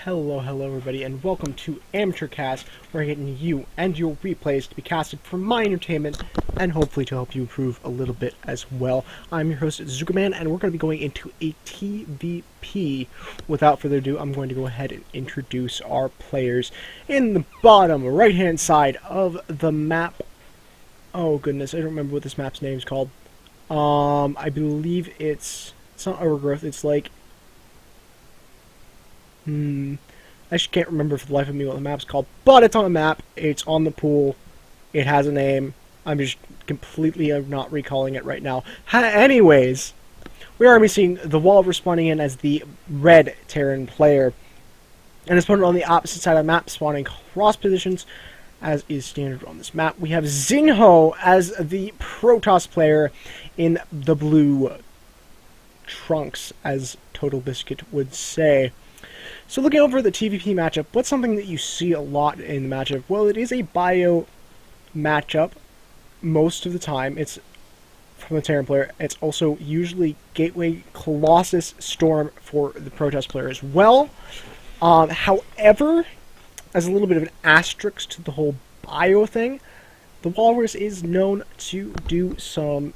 Hello everybody, and welcome to Amateur Cast, where I'm getting you and your replays to be casted for my entertainment, and hopefully to help you improve a little bit as well. I'm your host, ZookaMan, and we're going to be going into a TVP. Without further ado, I'm going to go ahead and introduce our players. In the bottom right-hand side of the map, oh goodness, I don't remember what this map's name is called. I believe it's not Overgrowth, it's like... I just can't remember for the life of me what the map's called, but it's on a map, it's on the pool, it has a name. I'm just completely not recalling it right now. Anyways, we are seeing theWalrus spawning in as the red Terran player, and his opponent on the opposite side of the map spawning cross positions, as is standard on this map. We have Zinho as the Protoss player in the blue trunks, as Total Biscuit would say. So looking over the TVP matchup, what's something that you see a lot in the matchup? Well, it is a bio matchup most of the time. It's from the Terran player. It's also usually Gateway Colossus Storm for the Protoss player as well. However, as a little bit of an asterisk to the whole bio thing, theWalrus is known to do some,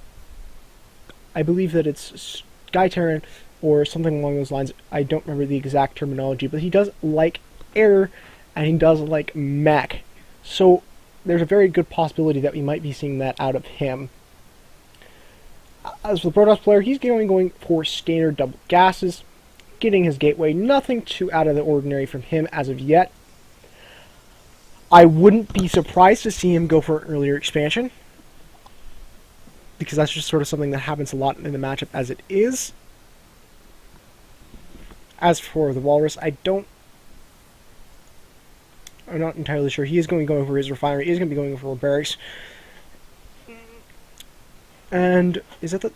I believe that it's Sky Terran or something along those lines. I don't remember the exact terminology, but he does like air, and he does like mech. So there's a very good possibility that we might be seeing that out of him. As for the Protoss player, he's going for standard double gases, getting his gateway. Nothing too out of the ordinary from him as of yet. I wouldn't be surprised to see him go for an earlier expansion, because that's just sort of something that happens a lot in the matchup as it is. As for theWalrus, I'm not entirely sure. He is going to go for his refinery. He is going to be going for barracks. And is that the...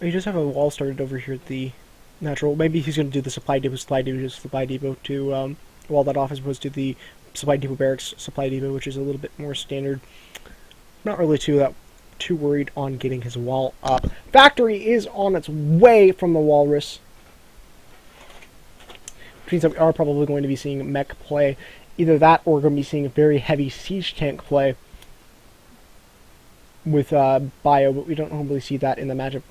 He does have a wall started over here at the natural... Maybe he's going to do the supply depot to wall that off, as opposed to the supply depot barracks supply depot, which is a little bit more standard. Not really too worried on getting his wall up. Factory is on its way from theWalrus, which means that we are probably going to be seeing mech play. Either that, or we're going to be seeing a very heavy siege tank play with bio, but we don't normally see that in the matchup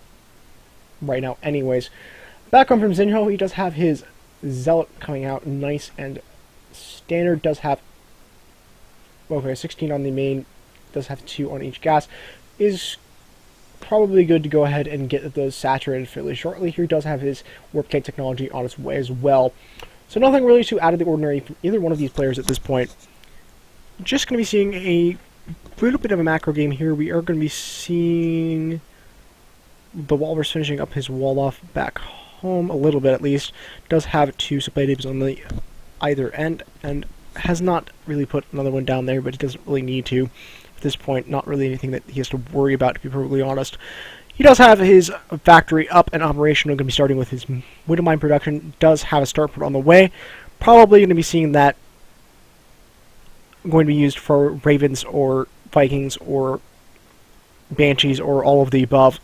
right now anyways. Background from Zinho, he does have his Zealot coming out nice and standard. Does have, okay, 16 on the main, does have 2 on each gas. Is probably good to go ahead and get those saturated fairly shortly. Here does have his warp tank technology on its way as well. So nothing really too out of the ordinary from either one of these players at this point. Just going to be seeing a little bit of a macro game here. We are going to be seeing theWalrus finishing up his wall off back home, a little bit at least. Does have 2 supply depots on the either end, and has not really put another one down there, but he doesn't really need to. At this point, not really anything that he has to worry about, to be perfectly honest. He does have his factory up and operational, going to be starting with his Widow Mine production. Does have a starport on the way. Probably going to be seeing that going to be used for Ravens or Vikings or Banshees or all of the above.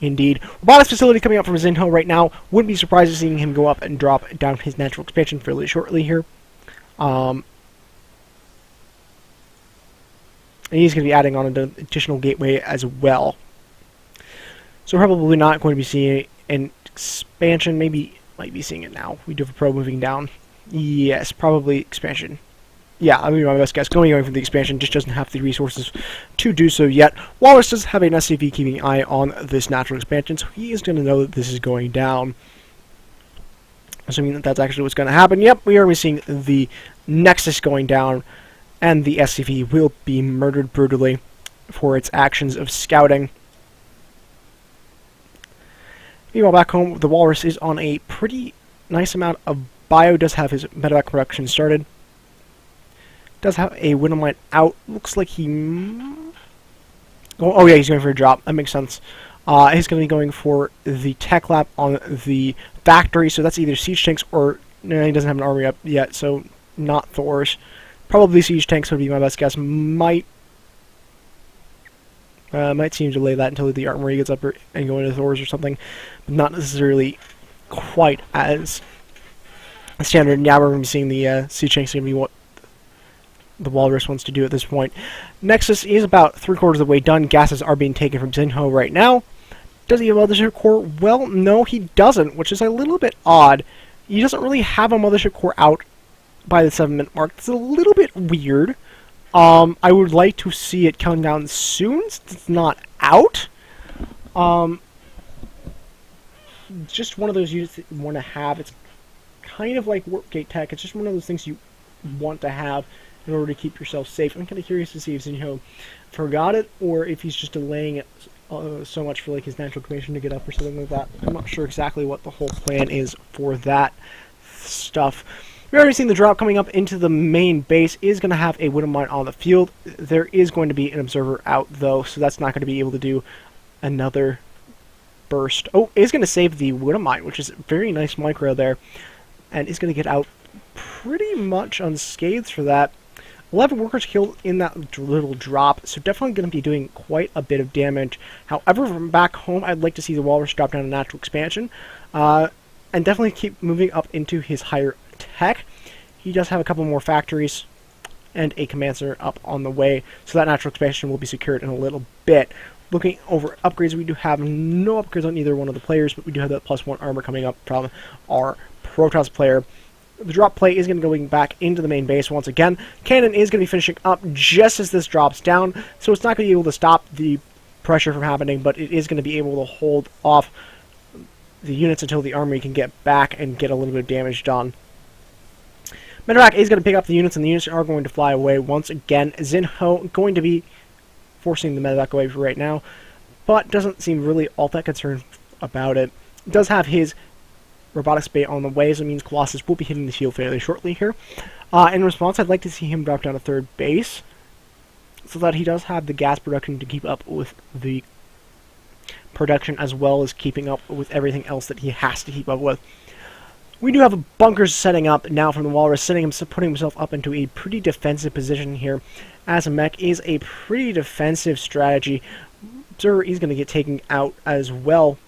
Indeed. Robotics facility coming up from Zinho right now. Wouldn't be surprised to seeing him go up and drop down his natural expansion fairly shortly here. And he's going to be adding on an additional gateway as well. So probably not going to be seeing an expansion. Maybe might be seeing it now. We do have a pro moving down. Yes, probably expansion. Yeah, I mean, my best guess. Going for the expansion, just doesn't have the resources to do so yet. Walrus does have an SCV keeping an eye on this natural expansion, so he is going to know that this is going down. Assuming that that's actually what's going to happen. Yep, we are seeing the Nexus going down, and the SCV will be murdered brutally for its actions of scouting. Meanwhile, back home, theWalrus is on a pretty nice amount of bio. Does have his medevac production started. Does have a Widow Mine out. Looks like he... Oh yeah, he's going for a drop. That makes sense. He's going to be going for the tech lab on the factory, so that's either siege tanks or... No, he doesn't have an army up yet, so not Thor's. Probably siege tanks would be my best guess. Might seem to delay that until the armory gets up and go into Thor's or something, but not necessarily quite as standard. Now we're going to be seeing the Sea Chank's going to be what the Walrus wants to do at this point. Nexus is about 3/4 of the way done. Gases are being taken from Zinho right now. Does he have a mothership core? Well, no, he doesn't, which is a little bit odd. He doesn't really have a mothership core out by the 7-minute mark. It's a little bit weird. I would like to see it come down soon, since it's not out. Just one of those units that you want to have. It's kind of like Warp Gate Tech. It's just one of those things you want to have in order to keep yourself safe. I'm kind of curious to see if Zinho forgot it, or if he's just delaying it so much for like his natural commission to get up or something like that. I'm not sure exactly what the whole plan is for that stuff. We've already seen the drop coming up into the main base is going to have a Widow Mine on the field. There is going to be an observer out though, so that's not going to be able to do another burst. Oh, it's going to save the Widow Mine, which is a very nice micro there, and is going to get out pretty much unscathed for that. 11 workers killed in that little drop, so definitely going to be doing quite a bit of damage. However, from back home, I'd like to see the Walrus drop down to natural expansion, and definitely keep moving up into his higher tech. He does have a couple more factories and a command center up on the way, so that natural expansion will be secured in a little bit. Looking over upgrades, we do have no upgrades on either one of the players, but we do have that +1 armor coming up from our Protoss player. The drop play is going to be going back into the main base once again. Cannon is going to be finishing up just as this drops down, so it's not going to be able to stop the pressure from happening, but it is going to be able to hold off the units until the army can get back and get a little bit of damage done. Medevac is going to pick up the units, and the units are going to fly away once again. Zinho going to be forcing the medevac away for right now, but doesn't seem really all that concerned about it. Does have his robotics bay on the way, so it means Colossus will be hitting the field fairly shortly here. In response, I'd like to see him drop down to third base, so that he does have the gas production to keep up with the production, as well as keeping up with everything else that he has to keep up with. We do have bunkers setting up now from the Walrus, putting himself up into a pretty defensive position here, as a mech is a pretty defensive strategy. Observer is going to get taken out as well,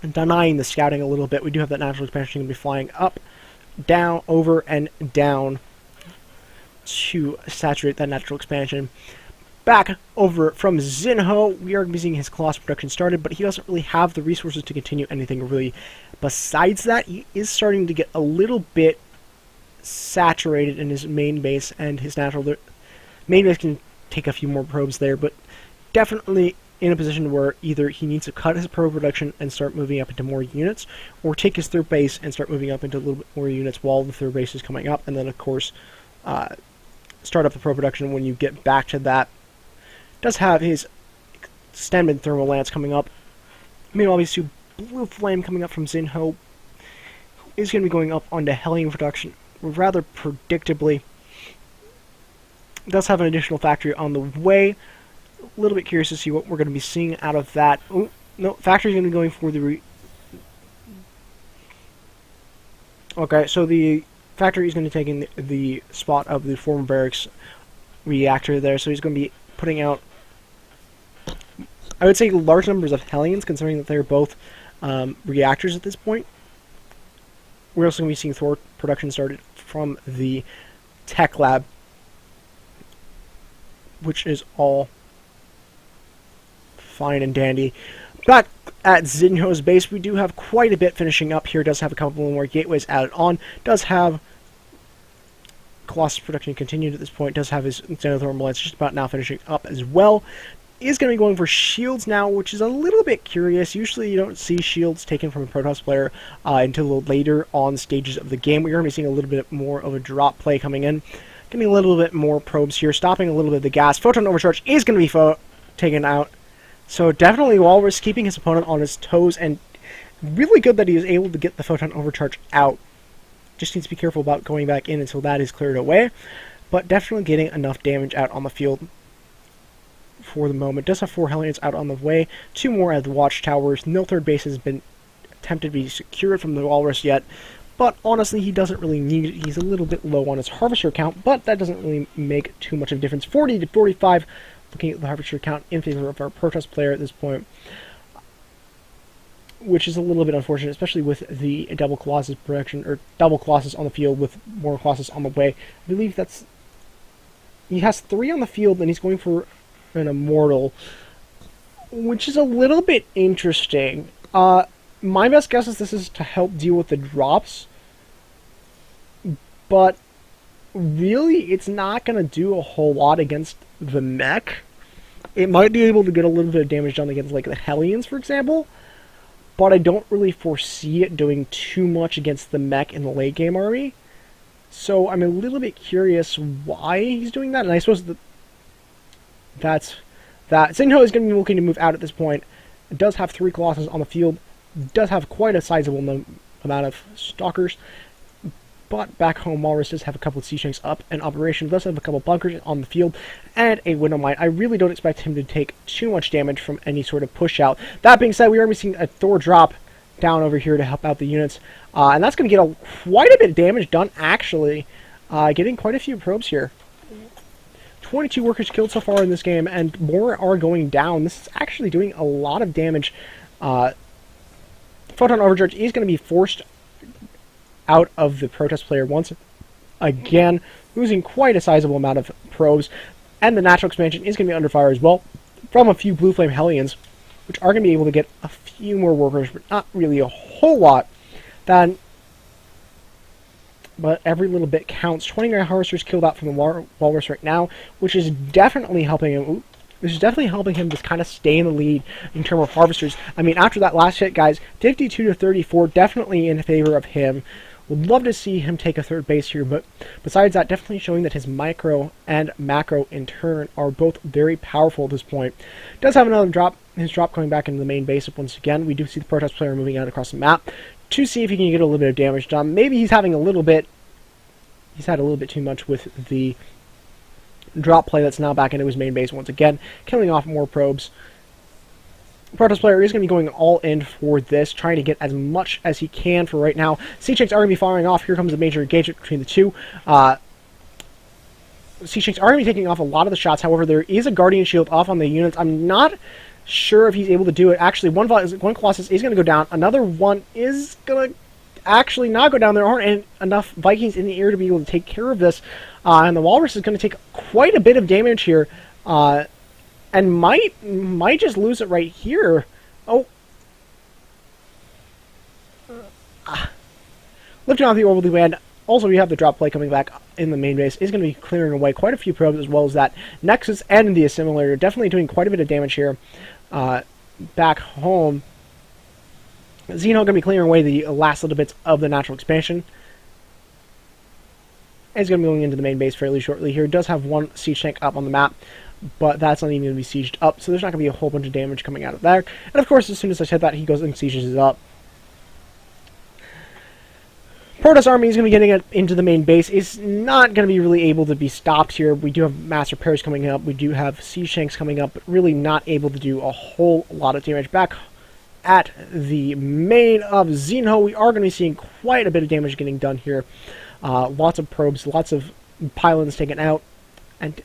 denying the scouting a little bit. We do have that natural expansion going to be flying up, down, over, and down to saturate that natural expansion. Back over from Zinho, we are seeing his Colossus production started, but he doesn't really have the resources to continue anything really. Besides that, he is starting to get a little bit saturated in his main base, and his natural main base can take a few more probes there, but definitely in a position where either he needs to cut his probe production and start moving up into more units, or take his third base and start moving up into a little bit more units while the third base is coming up, and then of course start up the probe production when you get back to that. Does have his extended thermal lance coming up. Meanwhile, we see blue flame coming up from Zinho, who is going to be going up onto Hellion production rather predictably. Does have an additional factory on the way. A little bit curious to see what we're going to be seeing out of that. Oh, no, factory's going to be going for the okay, so the factory is going to be taking the spot of the former barracks reactor there, so he's going to be putting out, I would say, large numbers of Hellions, considering that they're both reactors at this point. We're also going to be seeing Thor production started from the tech lab, which is all fine and dandy. Back at Zinho's base, we do have quite a bit finishing up here. Does have a couple more gateways added on. Does have Colossus production continued at this point. Does have his Xenothermal lance just about now finishing up as well. Is going to be going for shields now, which is a little bit curious. Usually you don't see shields taken from a Protoss player until later on stages of the game. We're going to be seeing a little bit more of a drop play coming in. Getting a little bit more probes here, stopping a little bit of the gas. Photon overcharge is going to be taken out. So definitely Walrus keeping his opponent on his toes, and really good that he was able to get the Photon overcharge out. Just needs to be careful about going back in until that is cleared away, but definitely getting enough damage out on the field for the moment. Does have 4 Hellions out on the way, 2 more at the watchtowers. No third base has been attempted to be secured from the Walrus yet, but honestly he doesn't really need it. He's a little bit low on his Harvester count, but that doesn't really make too much of a difference. 40 to 45, looking at the Harvester count in favor of our Protoss player at this point. which is a little bit unfortunate, especially with the double Colossus production, or double Colossus on the field with more Colossus on the way. I believe that's... He has 3 on the field, and he's going for an Immortal, which is a little bit interesting. My best guess is this is to help deal with the drops, but really, it's not going to do a whole lot against the mech. It might be able to get a little bit of damage done against, like, the Hellions, for example, but I don't really foresee it doing too much against the mech in the late game army. So I'm a little bit curious why he's doing that, and I suppose that's that. Zinho is going to be looking to move out at this point. It does have 3 Colossus on the field, does have quite a sizable amount of Stalkers, but back home, Walrus does have a couple of Sea Shanks up in operation, does have a couple of bunkers on the field, and a Window Mine. I really don't expect him to take too much damage from any sort of push out. That being said, we are missing a Thor drop down over here to help out the units, and that's going to get quite a bit of damage done, actually. Getting quite a few probes here. 22 workers killed so far in this game, and more are going down. This is actually doing a lot of damage. Photon Overcharge is going to be forced out of the Protest player once again, losing quite a sizable amount of probes, and the natural expansion is going to be under fire as well from a few Blue Flame Hellions, which are going to be able to get a few more workers, but not really a whole lot. But every little bit counts. 29 Harvesters killed out from the Walrus right now, which is definitely helping him. This is definitely helping him to kind of stay in the lead in terms of Harvesters. I mean, after that last hit, guys, 52 to 34, definitely in favor of him. Would love to see him take a third base here, but besides that, definitely showing that his micro and macro in turn are both very powerful at this point. Does have another drop, his drop coming back into the main base once again. We do see the Protest player moving out across the map to see if he can get a little bit of damage done. Maybe he's having a little bit, he's had a little bit too much with the drop play that's now back into his main base once again, killing off more probes. Protest player is going to be going all in for this, trying to get as much as he can for right now. Sea Shanks are going to be firing off. Here comes a major engagement between the two. Sea Shanks are going to be taking off a lot of the shots. However, there is a Guardian Shield off on the units. I'm not sure if he's able to do it. Actually, one Colossus is going to go down. Another one is going to actually not go down. There aren't enough Vikings in the air to be able to take care of this. And the Walrus is going to take quite a bit of damage here. And might just lose it right here. Oh. Lifting off the orbital band. Also, we have the drop play coming back in the main base. Is going to be clearing away quite a few probes, as well as that Nexus and the Assimilator. Definitely doing quite a bit of damage here. Back home, Zinho going to be clearing away the last little bits of the natural expansion. He's going to be going into the main base fairly shortly here. Does have one siege tank up on the map, but that's not even going to be sieged up, so there's not going to be a whole bunch of damage coming out of there. And of course, as soon as I said that, he goes and sieges it up. Protest army is going to be getting into the main base. It's not going to be really able to be stopped here. We do have mass repairs coming up. We do have siege shanks coming up, but really not able to do a whole lot of damage. Back at the main of Zinho, we are going to be seeing quite a bit of damage getting done here. Lots of probes, lots of pylons taken out, and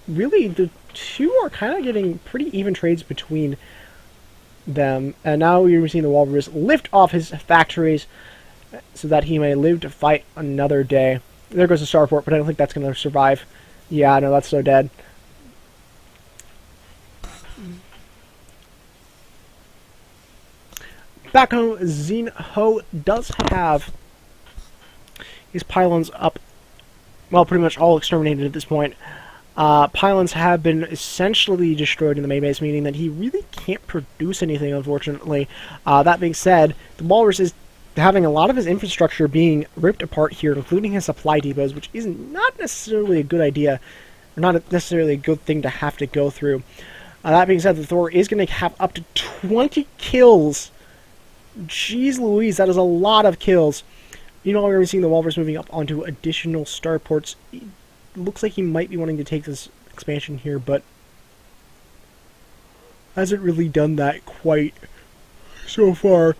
really the two are kind of getting pretty even trades between them. And now you're seeing the Walrus lift off his factories so that he may live to fight another day. There goes the starport, but I don't think that's going to survive. Yeah, no, that's so dead. Back home, Zinho does have his pylons up, well, pretty much all exterminated at this point. Pylons have been essentially destroyed in the main base, meaning that he really can't produce anything, unfortunately. That being said, the Walrus is having a lot of his infrastructure being ripped apart here, including his supply depots, which is not necessarily a good idea, or not necessarily a good thing to have to go through. That being said, the Thor is going to have up to 20 kills. Jeez Louise, that is a lot of kills. You know, we're seeing the Walrus moving up onto additional starports. It looks like he might be wanting to take this expansion here, but hasn't really done that quite so far.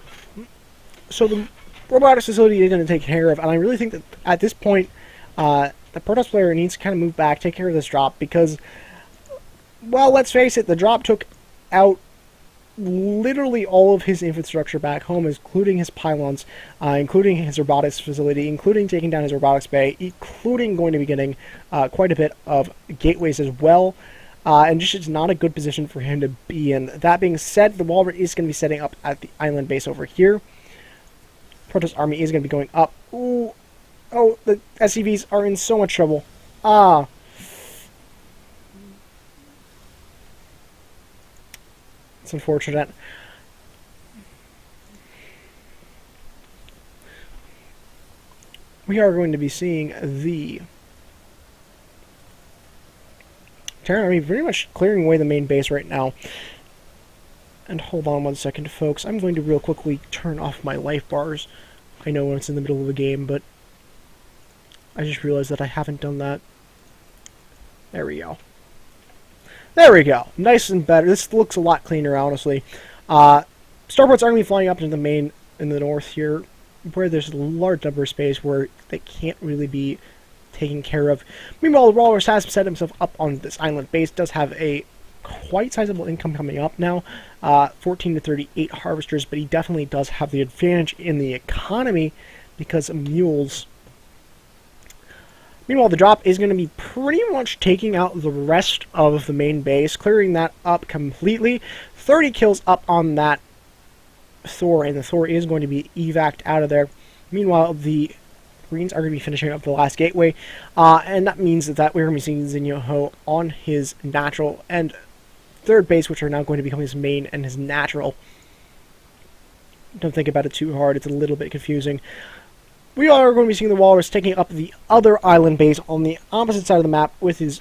So the robotics facility is going to take care of, and I really think that at this point, the Protest player needs to kind of move back, take care of this drop, because, well, let's face it, the drop took out literally all of his infrastructure back home, including his pylons, including his robotics facility, including taking down his robotics bay, including going to be getting quite a bit of gateways as well. And just it's not a good position for him to be in. That being said, the Walrus is going to be setting up at the island base over here. Protoss army is going to be going up. Ooh. Oh, the SCVs are in so much trouble. It's unfortunate. We are going to be seeing the Terran army pretty much clearing away the main base right now. And hold on one second, folks. I'm going to real quickly turn off my life bars. I know it's in the middle of a game, but I just realized that I haven't done that. There we go. There we go. Nice and better. This looks a lot cleaner, honestly. Starports are going to be flying up into the main in the north here, where there's a large number of space where they can't really be taken care of. Meanwhile, the Walrus has set himself up on this island base, does have a quite sizable income coming up now, 14 to 38 harvesters, but he definitely does have the advantage in the economy because of mules. Meanwhile, the drop is going to be pretty much taking out the rest of the main base, clearing that up completely. 30 kills up on that Thor, and the Thor is going to be evac'd out of there. Meanwhile, the Greens are going to be finishing up the last gateway, and that means that we're going to be seeing Zinho on his natural and third base, which are now going to become his main and his natural. Don't think about it too hard, it's a little bit confusing. We are going to be seeing the Walrus taking up the other island base on the opposite side of the map with his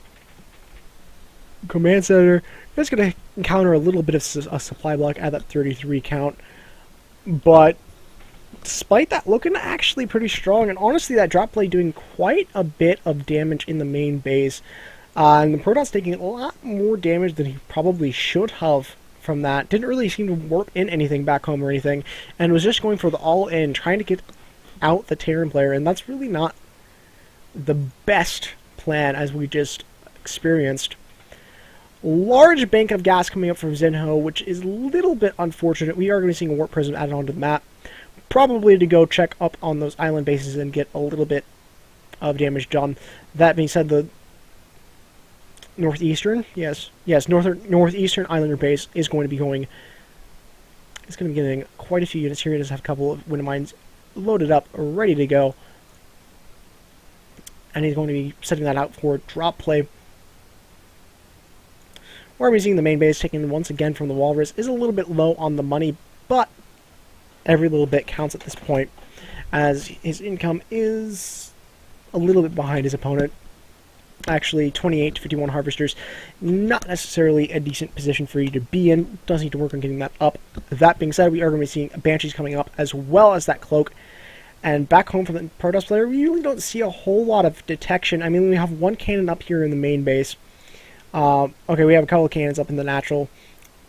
command center. It's going to encounter a little bit of a supply block at that 33 count, but despite that, looking actually pretty strong, and honestly that drop play doing quite a bit of damage in the main base. And the Protoss taking a lot more damage than he probably should have from that. Didn't really seem to warp in anything back home or anything, and was just going for the all-in, trying to get out the Terran player, and that's really not the best plan as we just experienced. Large bank of gas coming up from Zinho, which is a little bit unfortunate. We are going to be seeing a warp prism added onto the map, probably to go check up on those island bases and get a little bit of damage done. That being said, the northeastern islander base is going to be going. It's going to be getting quite a few units here. It does have a couple of wind mines loaded up, ready to go, and he's going to be setting that out for drop play. Where we're seeing the main base taken once again from the Walrus is a little bit low on the money, but every little bit counts at this point, as his income is a little bit behind his opponent. Actually, 28 to 51 harvesters, not necessarily a decent position for you to be in. Does need to work on getting that up. That being said, we are going to be seeing Banshees coming up as well as that Cloak. And back home from the Protoss player, we really don't see a whole lot of detection. I mean, we have one cannon up here in the main base. Okay, we have a couple of cannons up in the natural.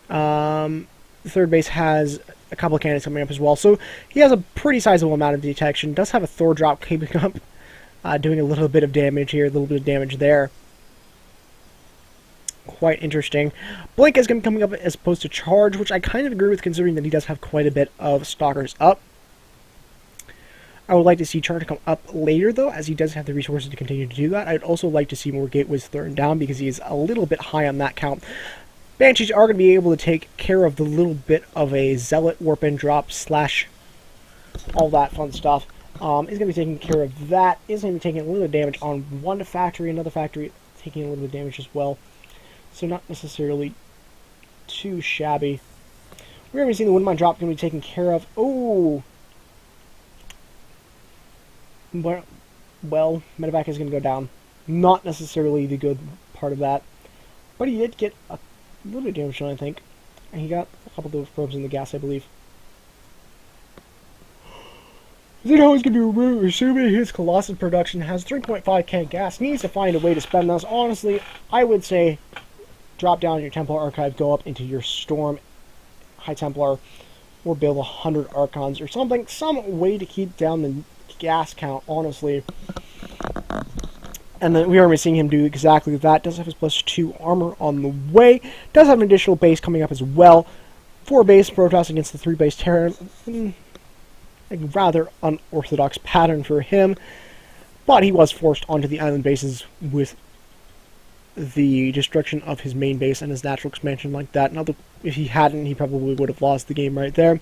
The third base has a couple of cannons coming up as well. So he has a pretty sizable amount of detection. Does have a Thor drop keeping up, doing a little bit of damage here, a little bit of damage there. Quite interesting. Blink is going to be coming up as opposed to Charge, which I kind of agree with considering that he does have quite a bit of Stalkers up. I would like to see Charge come up later, though, as he does have the resources to continue to do that. I'd also like to see more Gateways thrown down because he is a little bit high on that count. Banshees are going to be able to take care of the little bit of a Zealot warp and drop slash all that fun stuff. Is going to be taking care of that. Is going to be taking a little bit of damage on one factory, another factory taking a little bit of damage as well. So not necessarily too shabby. We're going to be seeing the Windmine drop going to be taken care of. Oh! Well, medevac is going to go down. Not necessarily the good part of that. But he did get a little bit of damage done, I think. And he got a couple of those probes in the gas, I believe. Zinho is going to be assuming his Colossus production has 3.5k gas. Needs to find a way to spend those. Honestly, I would say drop down your Templar Archive, go up into your Storm High Templar, or build 100 Archons or something. Some way to keep down the gas count, honestly. And then we are seeing him do exactly that. Does have his +2 armor on the way. Does have an additional base coming up as well. 4-base Protoss against the 3-base Terran. A rather unorthodox pattern for him, but he was forced onto the island bases with the destruction of his main base and his natural expansion like that. Now, if he hadn't, he probably would have lost the game right there.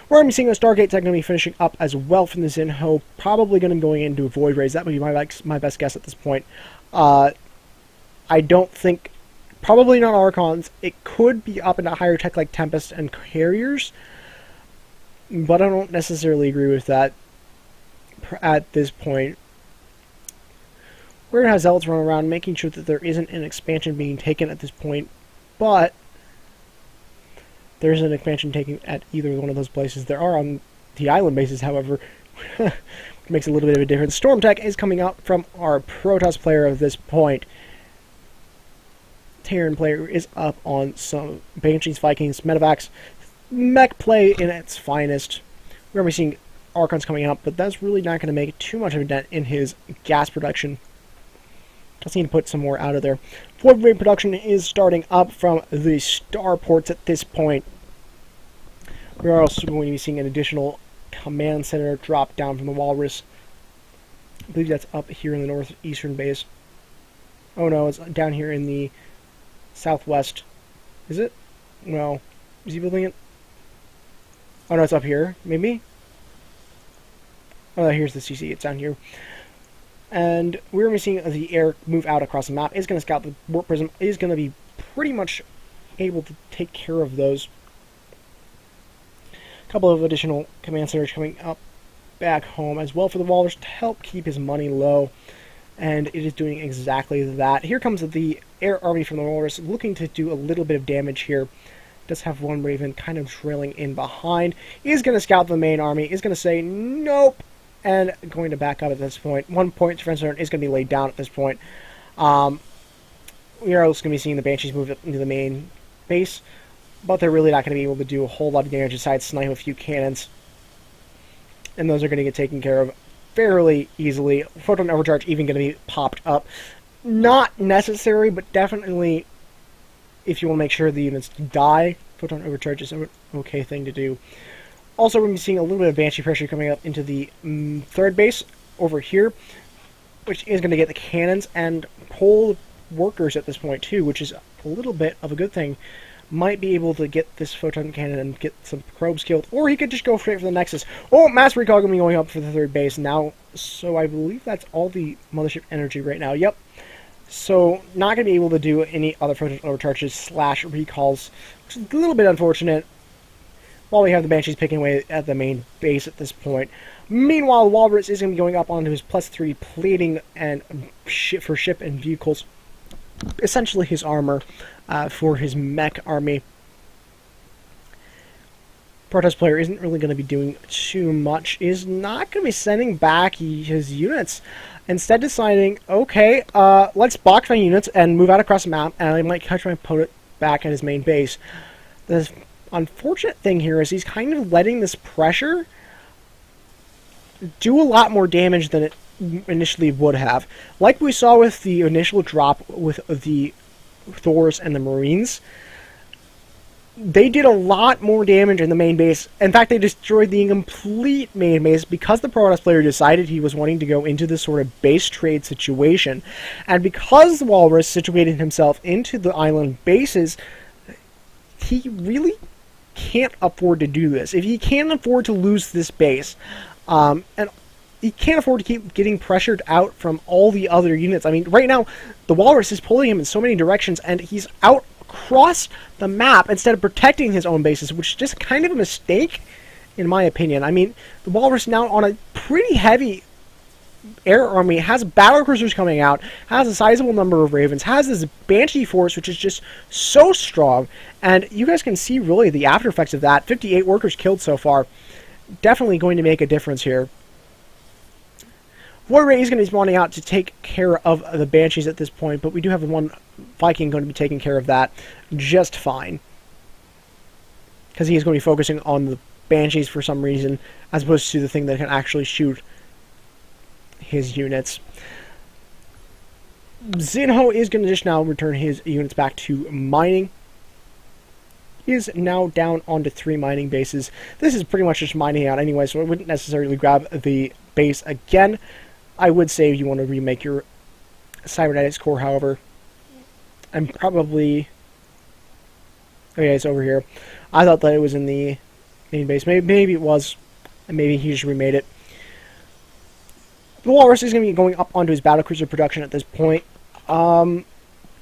We're going to be seeing a Stargate tech going to be finishing up as well from the Zinho. Probably going to be going into a Void Rays. That would be my best guess at this point. I don't think... Probably not Archons. It could be up into higher tech like Tempest and Carriers, but I don't necessarily agree with that at this point. We're going to have Zealots run around, making sure that there isn't an expansion being taken at this point, but there isn't an expansion taken at either one of those places. There are on the island bases, however, which makes a little bit of a difference. Storm Tech is coming up from our Protoss player at this point. Terran player is up on some Banshees, Vikings, Medevacs. Mech play in its finest. We're going to be seeing Archons coming up, but that's really not going to make too much of a dent in his gas production. Just need to put some more out of there. Void Ray production is starting up from the starports at this point. We are also going to be seeing an additional command center drop down from the Walrus. I believe that's up here in the northeastern base. Oh no, it's down here in the southwest. Is it? No. Is he building it? Oh no, it's up here. Maybe? Oh, here's the CC. It's down here. And we're going to be seeing the air move out across the map. It's going to scout the warp prism. Is going to be pretty much able to take care of those. A couple of additional command centers coming up back home as well for the Walrus to help keep his money low. And it is doing exactly that. Here comes the air army from the Walrus, looking to do a little bit of damage here. Does have one Raven kind of trailing in behind. Is going to scout the main army. Is going to say nope. And going to back up at this point. 1 point defense turn is going to be laid down at this point. We are also going to be seeing the Banshees move up into the main base. But they're really not going to be able to do a whole lot of damage aside snipe a few cannons. And those are going to get taken care of fairly easily. Photon Overcharge even going to be popped up. Not necessary, but definitely if you want to make sure the units die, Photon Overcharge is an okay thing to do. Also, we're going to be seeing a little bit of Banshee pressure coming up into the third base over here, which is going to get the cannons and pull workers at this point too, which is a little bit of a good thing. Might be able to get this photon cannon and get some probes killed, or he could just go straight for the Nexus. Oh, mass recall going to be going up for the third base now, so I believe that's all the mothership energy right now. Yep. So, not going to be able to do any other photon overcharges / recalls, which is a little bit unfortunate. While we have the Banshees picking away at the main base at this point. Meanwhile, the Walrus is going to be going up onto his +3 plating and for ship and vehicles. Essentially his armor for his mech army. Protoss player isn't really going to be doing too much. Is not going to be sending back his units. Instead deciding, okay, let's box my units and move out across the map, and I might catch my opponent back at his main base. The unfortunate thing here is he's kind of letting this pressure do a lot more damage than it initially would have. Like we saw with the initial drop with the Thors and the Marines, they did a lot more damage in the main base. In fact, they destroyed the complete main base because the Protoss player decided he was wanting to go into this sort of base trade situation. And because the Walrus situated himself into the island bases, he really can't afford to do this. If he can't afford to lose this base, and he can't afford to keep getting pressured out from all the other units. I mean, right now, the Walrus is pulling him in so many directions, and he's out across the map instead of protecting his own bases, which is just kind of a mistake, in my opinion. I mean, the Walrus now on a pretty heavy air army, has battlecruisers coming out, has a sizable number of Ravens, has this Banshee force, which is just so strong, and you guys can see really the after effects of that. 58 workers killed so far. Definitely going to make a difference here. Void Ray is going to be spawning out to take care of the Banshees at this point, but we do have one Viking going to be taking care of that just fine. Because he is going to be focusing on the Banshees for some reason, as opposed to the thing that can actually shoot his units. Zinho is going to just now return his units back to mining. is now down onto 3 mining bases. This is pretty much just mining out anyway, so I wouldn't necessarily grab the base again. I would say if you want to remake your cybernetics core, however, I'm probably... Okay, it's over here. I thought that it was in the main base. Maybe it was, and maybe he just remade it. The Walrus is going to be going up onto his battlecruiser production at this point.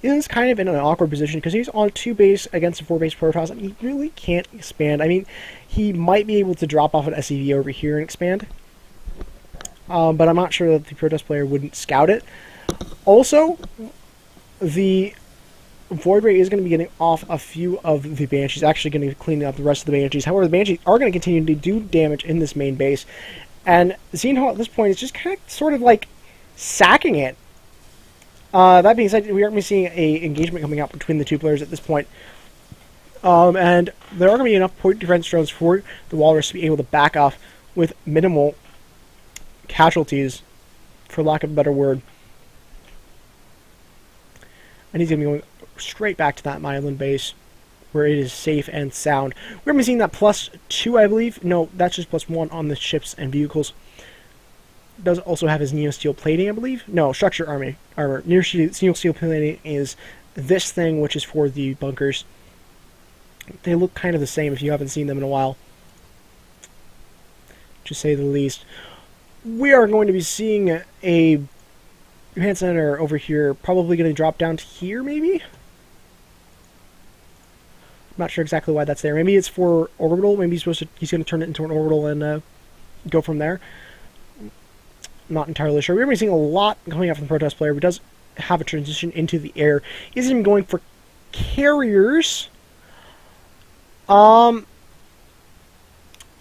Is kind of in an awkward position because he's on 2 base against a 4 base Protoss, and he really can't expand. I mean, he might be able to drop off an SCV over here and expand, but I'm not sure that the Protoss player wouldn't scout it. Also, the Void Ray is going to be getting off a few of the Banshees, actually going to be cleaning up the rest of the Banshees. However, the Banshees are going to continue to do damage in this main base, and Zinho at this point is just kind of sort of like sacking it. That being said, we are going to be seeing a engagement coming out between the 2 players at this point. And there are going to be enough point defense drones for the Walrus to be able to back off with minimal casualties, for lack of a better word. And he's going to be going straight back to that Myelin base, where it is safe and sound. We're going to be seeing that +2, I believe. No, that's just +1 on the ships and vehicles. Does also have his Neo Steel plating, I believe. No, structure armor. Neo Steel plating is this thing, which is for the bunkers. They look kind of the same if you haven't seen them in a while, to say the least. We are going to be seeing a command center over here, probably going to drop down to here, maybe? I'm not sure exactly why that's there. Maybe it's for orbital. Maybe he's going to turn it into an orbital and go from there. Not entirely sure. We're going to be seeing a lot coming out from the Protoss player, who does have a transition into the air. Is even going for carriers.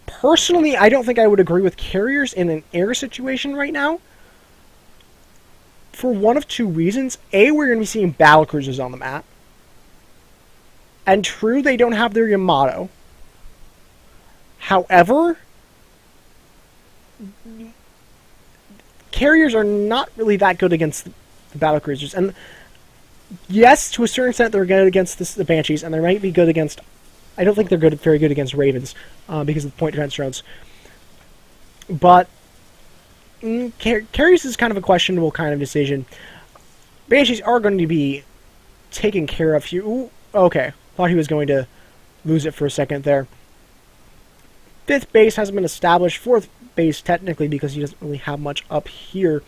Personally, I don't think I would agree with carriers in an air situation right now. For one of 2 reasons. A, we're going to be seeing battle cruisers on the map. And true, they don't have their Yamato. However, carriers are not really that good against the battlecruisers. And yes, to a certain extent, they're good against the Banshees, and they might be good against... I don't think they're very good against Ravens, because of the point defense drones. But carriers is kind of a questionable kind of decision. Banshees are going to be taken care of. Ooh, okay, thought he was going to lose it for a second there. 5th base hasn't been established. 4th base, technically, because he doesn't really have much up here.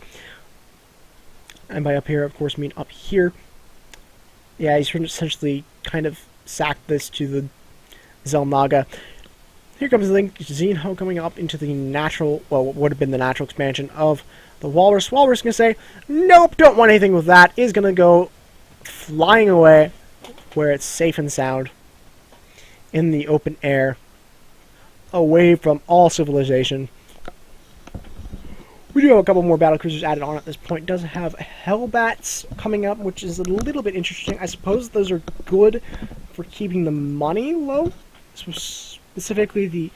And by up here, of course, I mean up here. Yeah, he's essentially kind of sacked this to the Zelnaga. Here comes the Zinho coming up into the natural, well, what would have been the natural expansion of the Walrus. Walrus is going to say, nope, don't want anything with that. Is going to go flying away where it's safe and sound in the open air, away from all civilization. We do have a couple more battlecruisers added on at this point. It does have Hellbats coming up, which is a little bit interesting. I suppose those are good for keeping the money low, specifically the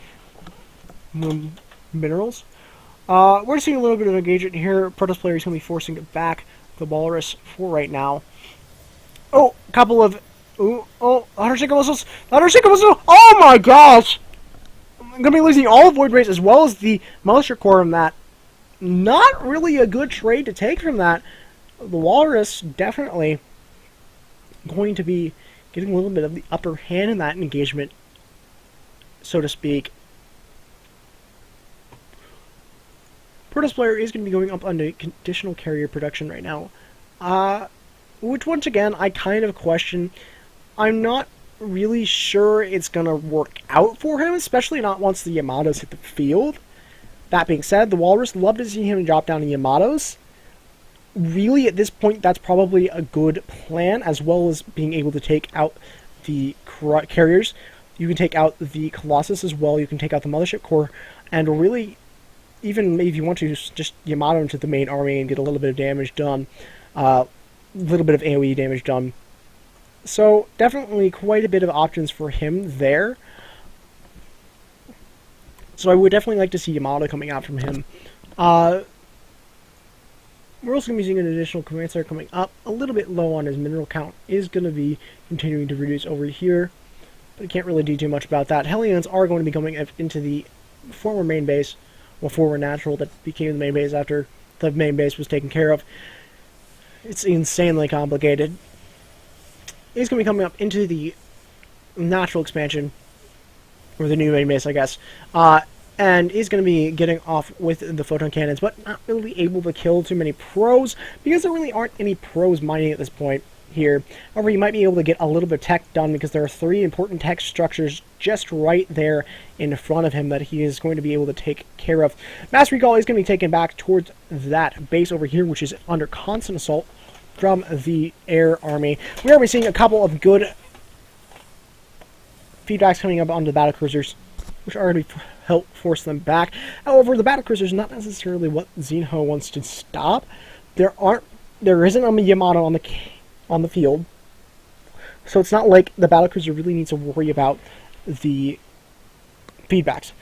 minerals. We're seeing a little bit of engagement here. Protoss player is going to be forcing it back the Walrus for right now. Oh, a couple of... Oh, 100 missiles! 100 missiles! Oh my gosh! I'm going to be losing all the Void Rays as well as the Militia Corps from that. Not really a good trade to take from that. The Walrus definitely going to be getting a little bit of the upper hand in that engagement, so to speak. Protoss player is going to be going up under conditional carrier production right now, which once again I kind of question. I'm not really sure it's going to work out for him, especially not once the Yamatos hit the field. That being said, the Walrus, love to see him drop down the Yamatos. Really, at this point, that's probably a good plan, as well as being able to take out the carriers. You can take out the Colossus as well, you can take out the Mothership Core, and really, even if you want to, just Yamato into the main army and get a little bit of damage done. A little bit of AoE damage done. So, definitely quite a bit of options for him there. So I would definitely like to see Yamato coming out from him. We're also going to be seeing an additional command center coming up. A little bit low on his mineral count. Is going to be continuing to reduce over here. but you can't really do too much about that. Hellions are going to be coming into the former main base, well, former natural that became the main base after the main base was taken care of. It's insanely complicated. He's going to be coming up into the natural expansion, or the new main base, I guess. And he's going to be getting off with the photon cannons, but not really able to kill too many pros, because there really aren't any pros mining at this point here. However, you might be able to get a little bit of tech done, because there are 3 important tech structures just right there in front of him that he is going to be able to take care of. Mass Recall is going to be taken back towards that base over here, which is under constant assault from the air army. We are seeing a couple of good feedbacks coming up onto the battlecruisers, which are going to help force them back. However, the battlecruiser is not necessarily what Zinho wants to stop. There isn't a Yamato on the field, so it's not like the battlecruiser really needs to worry about the feedbacks.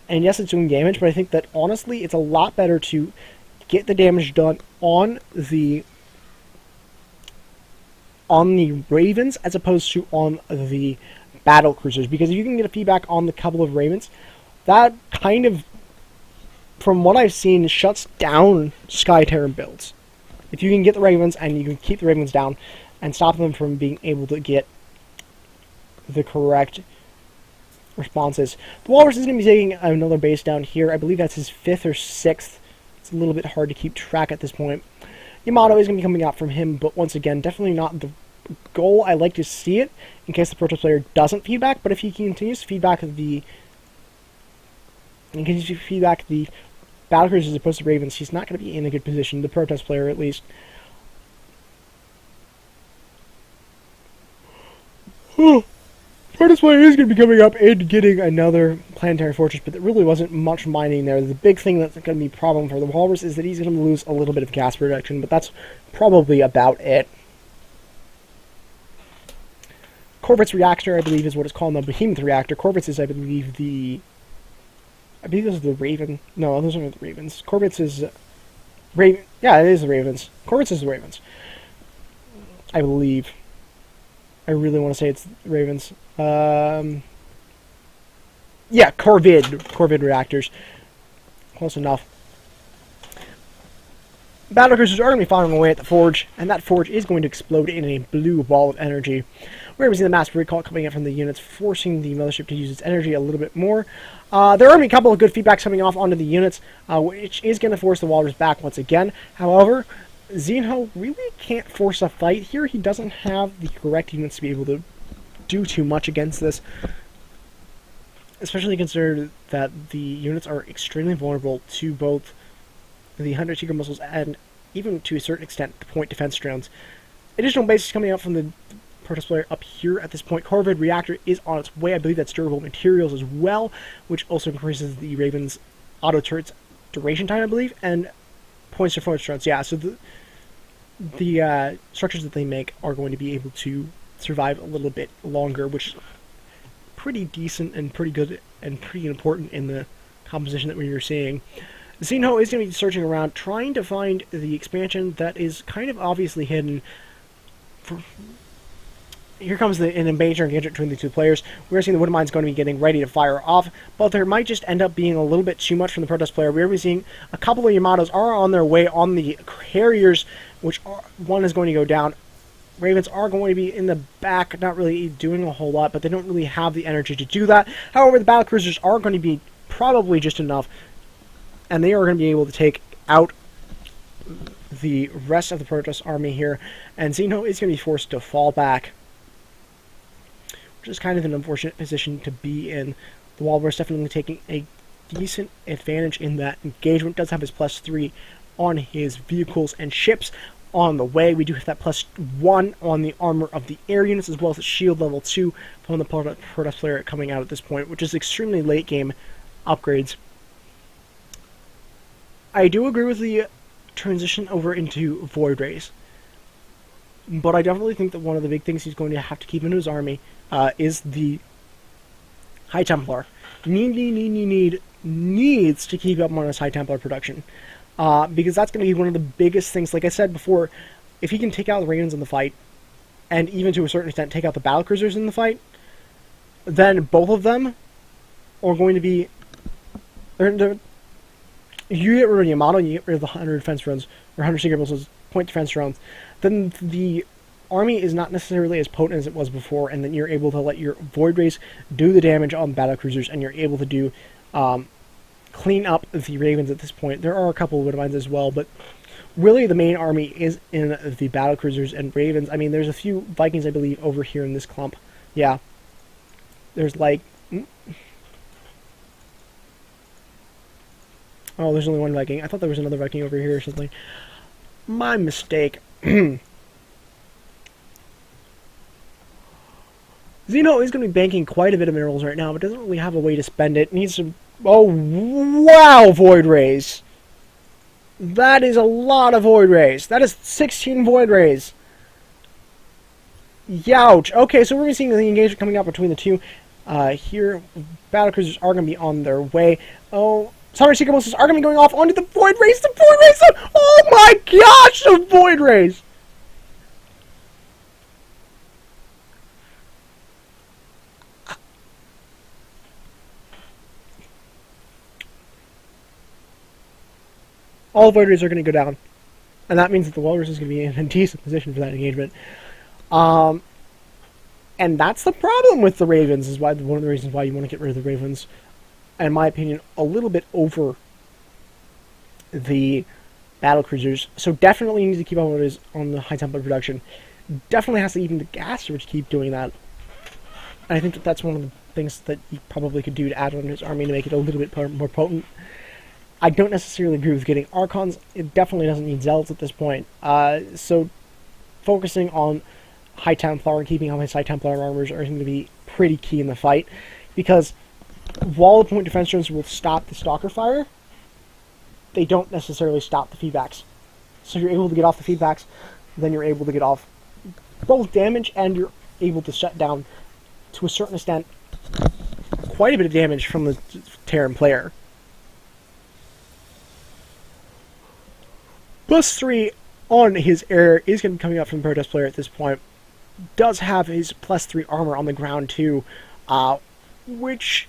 And yes, it's doing damage, but I think that honestly, it's a lot better to get the damage done on the Ravens as opposed to on the battle cruisers, because if you can get a feedback on the couple of Ravens, that kind of, from what I've seen, shuts down Sky Terran builds. If you can get the Ravens and you can keep the Ravens down and stop them from being able to get the correct responses. The Walrus is going to be taking another base down here. I believe that's his 5th or 6th. It's a little bit hard to keep track at this point. Yamato is going to be coming out from him, but once again, definitely not the goal. I like to see it in case the Protoss player doesn't feedback, but if he continues to feedback the battlecruisers as opposed to Ravens, he's not going to be in a good position, the Protoss player at least. Protoss player is going to be coming up and getting another planetary fortress, but there really wasn't much mining there. The big thing that's going to be a problem for the Walrus is that he's going to lose a little bit of gas production, but that's probably about it. Corvett's reactor, I believe, is what it's called, the Behemoth reactor. Corvett's is, I believe, those are the Raven. No, those aren't the Ravens. Corvett's is Raven. Yeah, it is the Ravens. Corvett's is the Ravens, I believe. I really want to say it's the Ravens. Yeah, Corvid reactors. Close enough. Battlecruisers are going to be firing away at the forge, and that forge is going to explode in a blue ball of energy. We're seeing the mass recall coming in from the units, forcing the mothership to use its energy a little bit more. There are going to be a couple of good feedbacks coming off onto the units, which is going to force the Walrus back once again. However, Zinho really can't force a fight here. He doesn't have the correct units to be able to do too much against this, especially considered that the units are extremely vulnerable to both the 100 Seeker missiles and even to a certain extent the point defense drones. Additional bases coming out from the Protoss player up here at this point. Corvid reactor is on its way. I believe that's durable materials as well, which also increases the Raven's auto turret's duration time, I believe, and points to force drones. Yeah, so the structures that they make are going to be able to survive a little bit longer, which is pretty decent and pretty good and pretty important in the composition that we are seeing. Zinho is going to be searching around, trying to find the expansion that is kind of obviously hidden. Here comes an major engagement between the two players. We're seeing the Wood Mine's going to be getting ready to fire off, but there might just end up being a little bit too much from the Protoss player. We're seeing a couple of Yamatos are on their way on the carriers, which one is going to go down. Ravens are going to be in the back, not really doing a whole lot, but they don't really have the energy to do that. However, the battlecruisers are going to be probably just enough, and they are going to be able to take out the rest of the Protoss army here, and Zinho is going to be forced to fall back, which is kind of an unfortunate position to be in. The Walrus definitely taking a decent advantage in that engagement. Does have his +3 on his vehicles and ships on the way. We do have that +1 on the armor of the air units, as well as the shield level 2 from the Protoss player coming out at this point, which is extremely late game upgrades. I do agree with the transition over into Void Rays, but I definitely think that one of the big things he's going to have to keep in his army is the High Templar. Needs to keep up on his High Templar production, because that's going to be one of the biggest things. Like I said before, if he can take out the Ravens in the fight, and even to a certain extent take out the battlecruisers in the fight, then both of them are going to be... you get rid of Yamato and you get rid of the 100 defense drones, or 100 secret missiles, point defense drones, then the army is not necessarily as potent as it was before, and then you're able to let your Void Rays do the damage on battle cruisers, and you're able to do clean up the Ravens at this point. There are a couple of Widow Mines as well, but really the main army is in the battle cruisers and Ravens. I mean, there's a few Vikings, I believe, over here in this clump. Yeah. There's like... Oh, there's only one Viking. I thought there was another Viking over here or something. My mistake. Zinho is going to be banking quite a bit of minerals right now, but doesn't really have a way to spend it. Needs some... Oh, wow, Void Rays! That is a lot of Void Rays. That is 16 Void Rays. Youch. Okay, so we're going to be seeing the engagement coming out between the two. Here, battle cruisers are going to be on their way. Oh, Summer Secret Missiles are going to be going off onto the Void Rays. The Void Rays! Oh my gosh, the Void Rays! All Void Rays are going to go down. And that means that the Walrus is going to be in a decent position for that engagement. And that's the problem with the Ravens, is why one of the reasons why you want to get rid of the Ravens, in my opinion, a little bit over the battle cruisers. So definitely need to keep up with it on the high tempo production. Definitely has to even the gas to keep doing that. And I think that that's one of the things that he probably could do to add on his army to make it a little bit more potent. I don't necessarily agree with getting Archons. It definitely doesn't need Zealots at this point. So focusing on High Templar and keeping up his High Templar armors are going to be pretty key in the fight, because while the point defense drones will stop the Stalker fire, they don't necessarily stop the feedbacks. So you're able to get off the feedbacks, then you're able to get off both damage, and you're able to shut down, to a certain extent, quite a bit of damage from the Terran player. +3 on his air is going to be coming up from the Protest player at this point. Does have his +3 armor on the ground too, which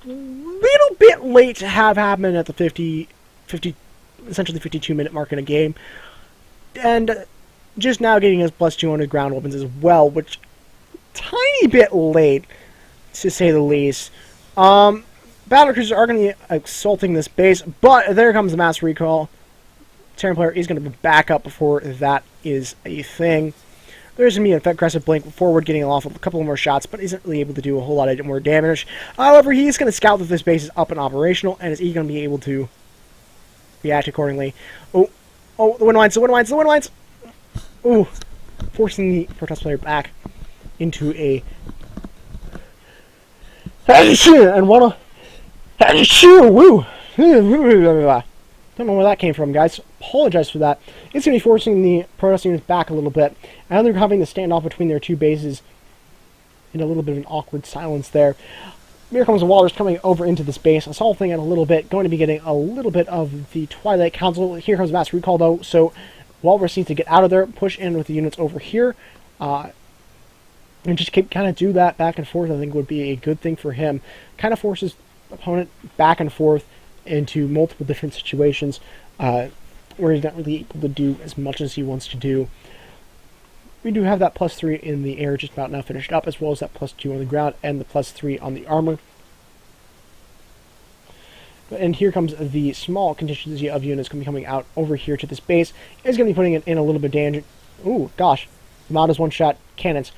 little bit late to have happen at the essentially 52-minute mark in a game, and just now getting his +2 on the ground weapons as well, which tiny bit late to say the least. Battle cruisers are going to be assaulting this base, but there comes the mass recall. Terran player is going to back up before that is a thing. There's going to be an aggressive blink forward, getting off a couple more shots, but isn't really able to do a whole lot of more damage. However, he's going to scout that this base is up and operational, and is he going to be able to react accordingly. Oh, the wind lines, the wind lines, the wind lines! Ooh, forcing the Protest player back into a... And wanna... Woo! Don't know where that came from, guys. Apologize for that. It's going to be forcing the Protest units back a little bit. And they're having to stand off between their two bases in a little bit of an awkward silence there. Here comes the Walrus coming over into this base, assaulting it a little bit, going to be getting a little bit of the Twilight Council. Here comes Mass Recall, though, so Walrus needs to get out of there, push in with the units over here, and just kind of do that back and forth. I think would be a good thing for him. Kind of forces opponent back and forth into multiple different situations where he's not really able to do as much as he wants to do. We do have that +3 in the air just about now finished up, as well as that +2 on the ground and the +3 on the armor. And here comes the small contingency of units going to be coming out over here to this base. It's going to be putting it in a little bit of danger. Ooh, gosh. Yamato's one-shot cannons.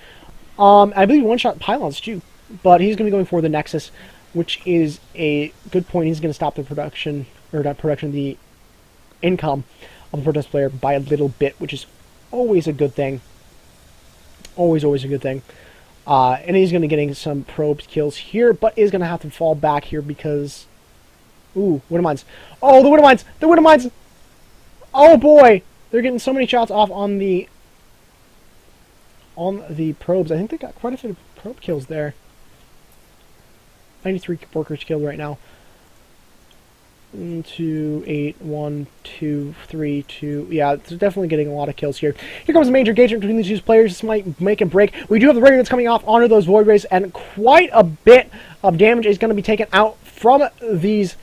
I believe one-shot pylons too, but he's going to be going for the Nexus, which is a good point. He's going to stop the production, or not production, the income of the Protest player by a little bit, which is always a good thing. Always a good thing. And he's going to be getting some probe kills here, but is going to have to fall back here because... Ooh, Widow Mines. Oh, the Widow Mines! The Widow Mines! Oh boy! They're getting so many shots off on the probes. I think they got quite a few probe kills there. 93 workers killed right now. 2, 8, 1, 2, 3, 2. Yeah, it's definitely getting a lot of kills here. Here comes a major engagement between these two players. This might make a break. We do have the radio that's coming off onto those Void Rays, and quite a bit of damage is going to be taken out from these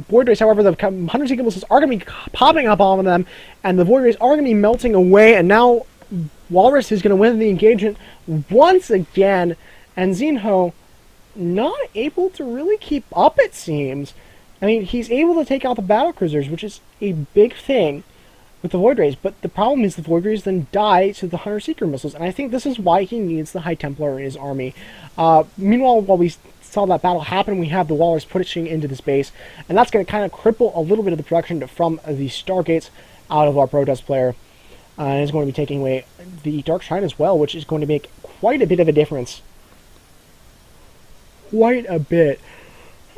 Void Rays. However, the 100 Zooka missiles are going to be popping up on them, and the Void Rays are going to be melting away, and now Walrus is going to win the engagement once again, and Zinho not able to really keep up, it seems. I mean, he's able to take out the battlecruisers, which is a big thing with the Void Rays, but the problem is the Void Rays then die to the Hunter Seeker missiles, and I think this is why he needs the High Templar in his army. Meanwhile, while we saw that battle happen, we have the Walrus pushing into this base, and that's going to kind of cripple a little bit of the production from the Stargates out of our Protest player. And it's going to be taking away the Dark Shrine as well, which is going to make quite a bit of a difference. Quite a bit.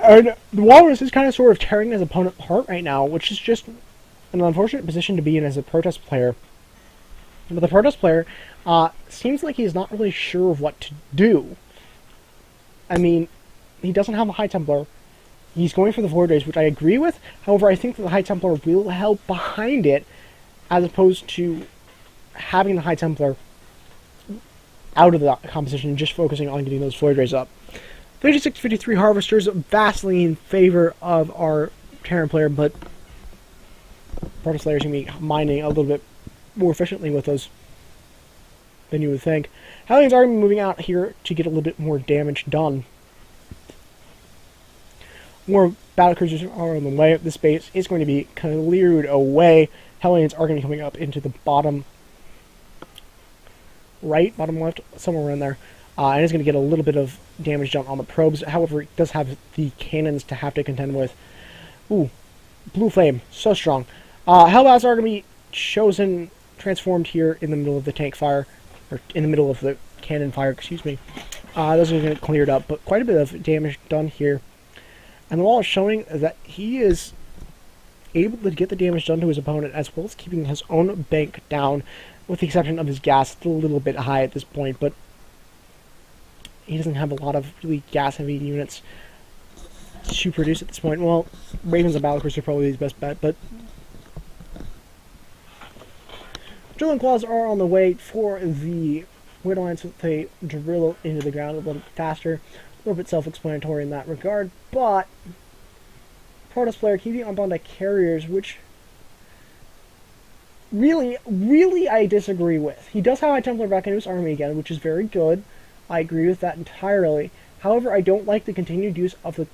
And the Walrus is kind of sort of tearing his opponent apart right now, which is just an unfortunate position to be in as a Protest player. But the Protest player seems like he's not really sure of what to do. I mean, he doesn't have a High Templar. He's going for the Void Rays, which I agree with. However, I think that the High Templar will help behind it, as opposed to having the High Templar out of the composition and just focusing on getting those Void Rays up. 56-53 Harvesters, vastly in favor of our Terran player, but Protest players are going to be mining a little bit more efficiently with those than you would think. Hellions are going to be moving out here to get a little bit more damage done. More battlecruisers are on the way. This base is going to be cleared away. Hellions are going to be coming up into the bottom right, bottom left, somewhere around there. And it's going to get a little bit of damage done on the probes. However, it does have the cannons to have to contend with. Ooh, Blue Flame, so strong. Hellbats are going to be chosen, transformed here in the middle of the tank fire, or in the middle of the cannon fire, excuse me. Those are going to cleared up, but quite a bit of damage done here. And the wall is showing that he is able to get the damage done to his opponent, as well as keeping his own bank down, with the exception of his gas. It's a little bit high at this point, but he doesn't have a lot of really gas-heavy units to produce at this point. Well, Ravens and Battlecruisers are probably his best bet, but Drilling Claws are on the way for the Weird Alliance. They drill into the ground a little bit faster, a little bit self-explanatory in that regard, but Protest player keeping up on the carriers, which really I disagree with. He does have a Templar back into his army again, which is very good. I agree with that entirely. However, I don't like the continued use of the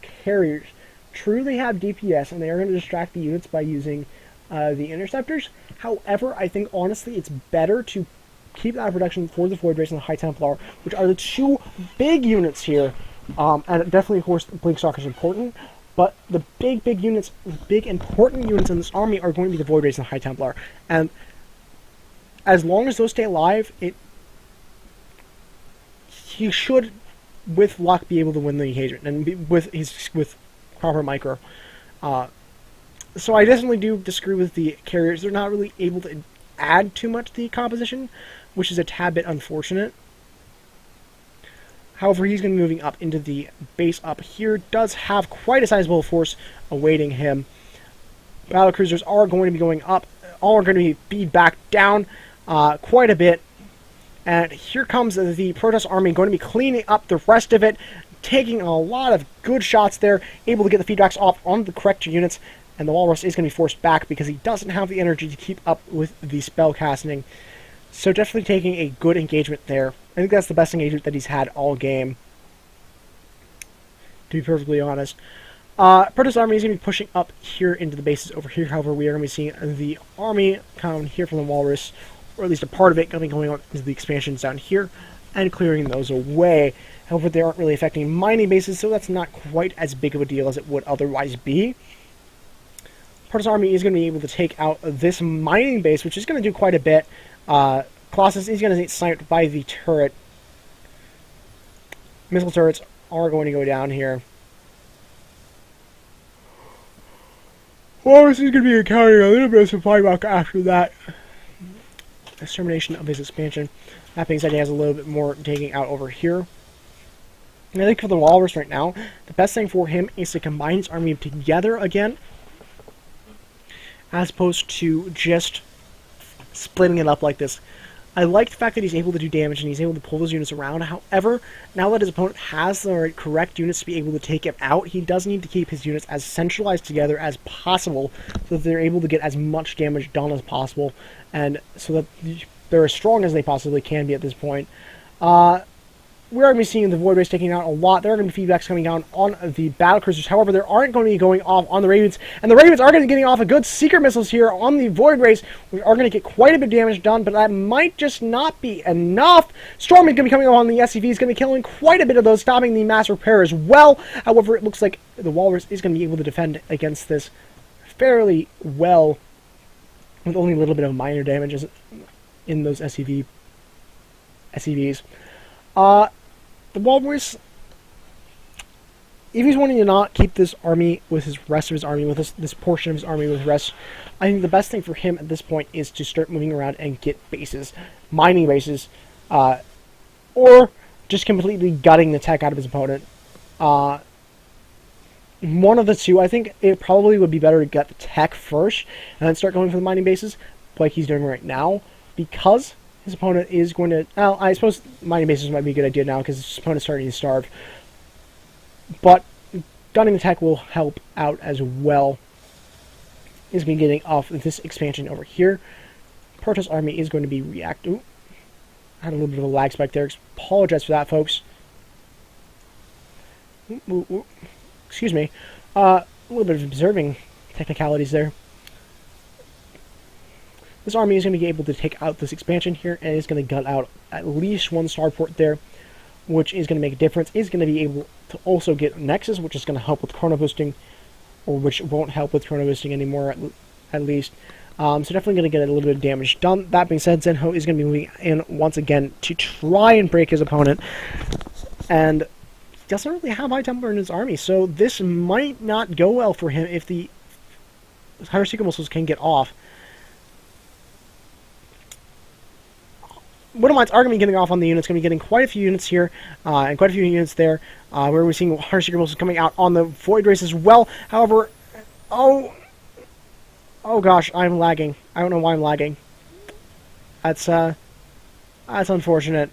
carriers. True, they have DPS, and they are going to distract the units by using the interceptors. However, I think, honestly, it's better to keep that production for the Void Rays and the High Templar, which are the two big units here. And definitely, of course, the Blinkstalker is important. But the big units, big important units in this army are going to be the Void Rays and the High Templar. And as long as those stay alive, he should, with luck, be able to win the engagement, and with proper micro. So I definitely do disagree with the carriers. They're not really able to add too much to the composition, which is a tad bit unfortunate. However, he's going to be moving up into the base up here. Does have quite a sizable force awaiting him. Battlecruisers are going to be going up. All are going to be beat back down quite a bit. And here comes the Protest army, going to be cleaning up the rest of it, taking a lot of good shots there, able to get the feedbacks off on the correct units, and the Walrus is going to be forced back because he doesn't have the energy to keep up with the spell casting. So definitely taking a good engagement there. I think that's the best engagement that he's had all game, to be perfectly honest. Protest army is going to be pushing up here into the bases over here. However, we are going to be seeing the army come here from the Walrus, or at least a part of it, going to be going on into the expansions down here and clearing those away. However, they aren't really affecting mining bases, so that's not quite as big of a deal as it would otherwise be. Protest army is going to be able to take out this mining base, which is going to do quite a bit. Colossus is going to get sniped by the turret. Missile turrets are going to go down here. Walrus is going to be encountering a little bit of supply rock after that extermination of his expansion. That being said, he has a little bit more taking out over here. And I think for the Walrus right now, the best thing for him is to combine his army together again, as opposed to just splitting it up like this. I like the fact that he's able to do damage and he's able to pull those units around. However, now that his opponent has the correct units to be able to take him out, he does need to keep his units as centralized together as possible so that they're able to get as much damage done as possible, and so that they're as strong as they possibly can be at this point. We're going to be seeing the Void Rays taking out a lot. There are going to be feedbacks coming down on the battle cruisers. However, there aren't going to be going off on the Ravens. And the Ravens are going to be getting off a good Seeker missiles here on the Void Rays. We are going to get quite a bit of damage done, but that might just not be enough. Storm is going to be coming on the SCV. Is going to be killing quite a bit of those, stopping the mass repair as well. However, it looks like the Walrus is going to be able to defend against this fairly well, with only a little bit of minor damages in those SCVs. The Walrus, if he's wanting to not keep this army with his rest of his army, with this portion of his army with rest, I think the best thing for him at this point is to start moving around and get bases, mining bases, or just completely gutting the tech out of his opponent. One of the two. I think it probably would be better to gut the tech first and then start going for the mining bases, like he's doing right now, because his opponent is going to... Well, I suppose mining bases might be a good idea now because his opponent's starting to starve. But gunning the tech will help out as well. He's going to be getting off this expansion over here. Protoss army is going to be reacting. I had a little bit of a lag spike there. Apologize for that, folks. Excuse me. A little bit of observing technicalities there. This army is going to be able to take out this expansion here, and it's going to gut out at least one starport there, which is going to make a difference. It's going to be able to also get Nexus, which is going to help with chrono boosting, or which won't help with chrono boosting anymore, at least. So definitely going to get a little bit of damage done. That being said, Zinho is going to be moving in once again to try and break his opponent, and he doesn't really have High Templar in his army, so this might not go well for him if the higher Seeker missiles can get off. Widowmines are going to be getting off on the units, going to be getting quite a few units here, and quite a few units there, where we're seeing higher Seeker missiles coming out on the Void Race as well. However, oh gosh, I'm lagging. I don't know why I'm lagging. That's unfortunate.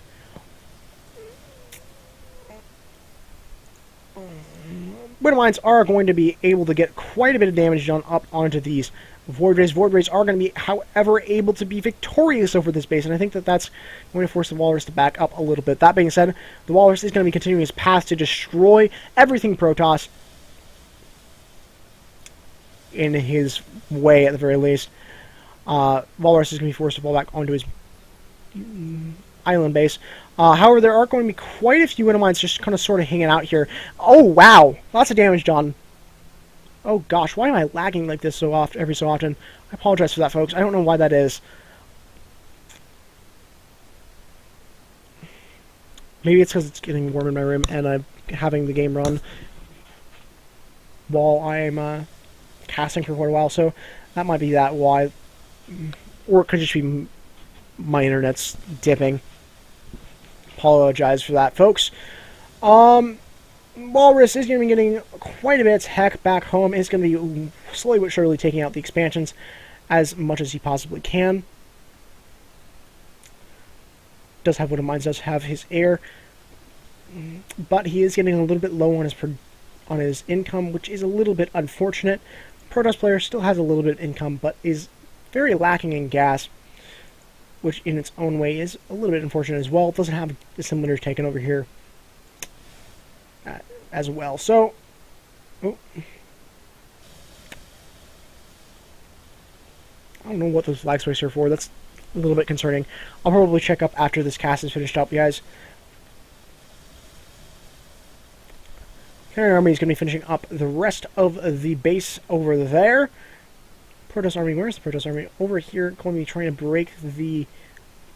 Widowmines are going to be able to get quite a bit of damage done up onto these Void Rays. Void Rays are going to be, however, able to be victorious over this base, and I think that that's going to force the Walrus to back up a little bit. That being said, the Walrus is going to be continuing his path to destroy everything Protoss in his way, at the very least. Walrus is going to be forced to fall back onto his island base. However, there are going to be quite a few Widowmines just kind of sort of hanging out here. Oh, wow! Lots of damage done. Oh gosh, why am I lagging like this so often, every so often? I apologize for that, folks. I don't know why that is. Maybe it's because it's getting warm in my room and I'm having the game run while I'm casting for quite a while, so that might be that why. Or it could just be my internet's dipping. Apologize for that, folks. Walrus is going to be getting quite a bit of tech back home. He's going to be slowly but surely taking out the expansions as much as he possibly can. Does have Widowmines, does have his air, but he is getting a little bit low on his income, which is a little bit unfortunate. Protoss player still has a little bit of income, but is very lacking in gas, which in its own way is a little bit unfortunate as well. It doesn't have the simulators taken over here as well. So, I don't know what those flag spikes are for. That's a little bit concerning. I'll probably check up after this cast is finished up, guys. Carrier Army is going to be finishing up the rest of the base over there. Protoss Army, where's the Protoss Army? Over here, going to be trying to break the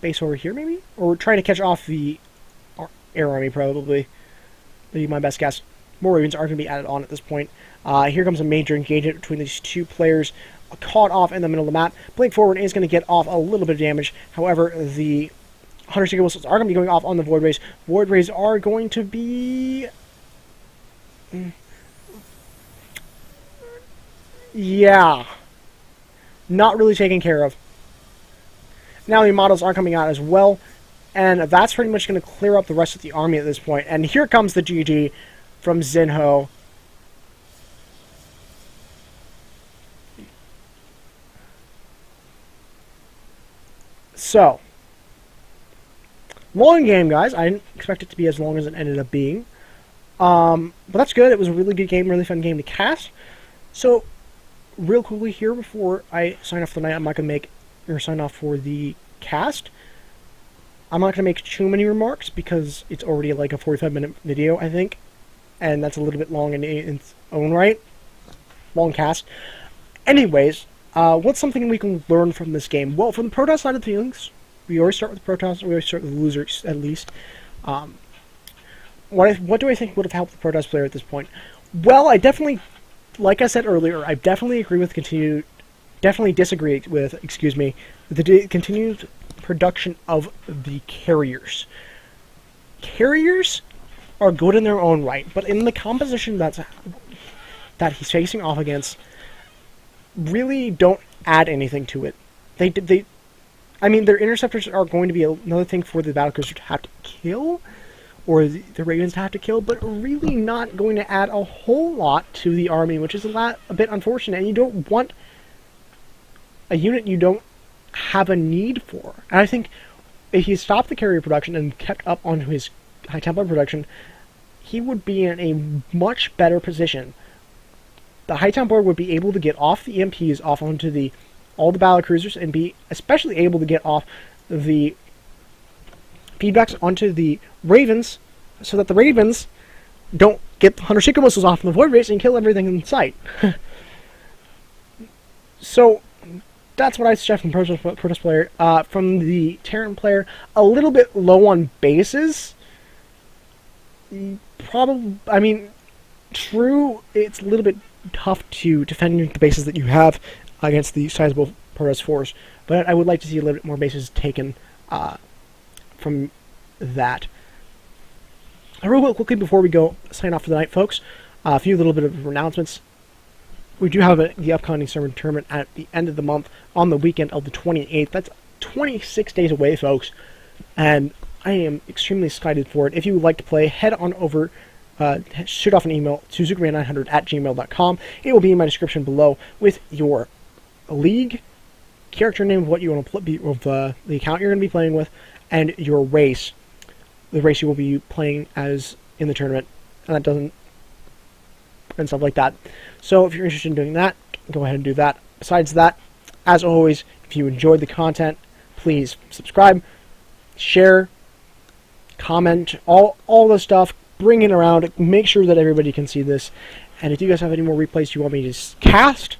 base over here, maybe? Or trying to catch off the Air Army, probably. That'd be my best guess. More Ravens are going to be added on at this point. Here comes a major engagement between these two players. Caught off in the middle of the map. Blink Forward is going to get off a little bit of damage. However, the Hunter Seeker missiles are going to be going off on the Void Rays. Void Rays are going to be... yeah. Not really taken care of. Now the models are coming out as well. And that's pretty much going to clear up the rest of the army at this point. And here comes the GG from Zinho. So, long game, guys. I didn't expect it to be as long as it ended up being. But that's good. It was a really good game, really fun game to cast. So, real quickly here before I sign off for the night, I'm not going to make or sign off for the cast. I'm not going to make too many remarks because it's already like a 45-minute video, I think. And that's a little bit long in its own right. Long cast. Anyways, what's something we can learn from this game? Well, from the Protoss side of things, we always start with the Protoss, we always start with the losers, at least. What do I think would have helped the Protoss player at this point? Well, I definitely, like I said earlier, I definitely agree with definitely disagree with, the continued production of the carriers. Carriers are good in their own right, but in the composition that he's facing off against, really don't add anything to it. I mean, their interceptors are going to be another thing for the battlecruiser to have to kill, or the Ravens to have to kill, but really not going to add a whole lot to the army, which is a bit unfortunate. And you don't want a unit you don't have a need for. And I think if he stopped the carrier production and kept up onto his High Templar production, he would be in a much better position. The High Templar would be able to get off the EMPs off onto all the battlecruisers and be especially able to get off the feedbacks onto the Ravens so that the Ravens don't get the Hunter Seeker missiles off in the Void Race and kill everything in sight. So that's what I suggest from the Protoss player. From the Terran player, a little bit low on bases. I mean, true, it's a little bit tough to defend the bases that you have against the sizable Protoss force, but I would like to see a little bit more bases taken from that. Real quickly before we go sign off for the night, folks, a few little bit of announcements. We do have the upcoming sermon tournament at the end of the month on the weekend of the 28th. That's 26 days away, folks, and I am extremely excited for it. If you would like to play, head on over, shoot off an email to ZookaMan900@gmail.com. It will be in my description below with your league, character name of what you want to play, of the account you're going to be playing with, and your race, the race you will be playing as in the tournament, and stuff like that. So if you're interested in doing that, go ahead and do that. Besides that, as always, if you enjoyed the content, please subscribe, share, comment, all the stuff, bring it around, make sure that everybody can see this. And if you guys have any more replays you want me to cast,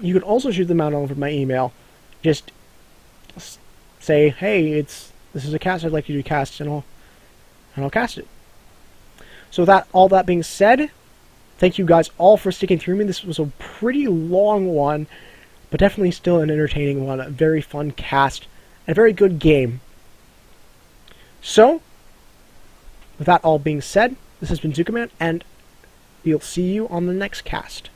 you can also shoot them out over my email. Just say, hey, this is a cast I'd like you to cast, and I'll cast it. So all that being said, thank you guys all for sticking through me. This was a pretty long one, but definitely still an entertaining one. A very fun cast, and a very good game. So, with that all being said, this has been ZookaMan, and we'll see you on the next cast.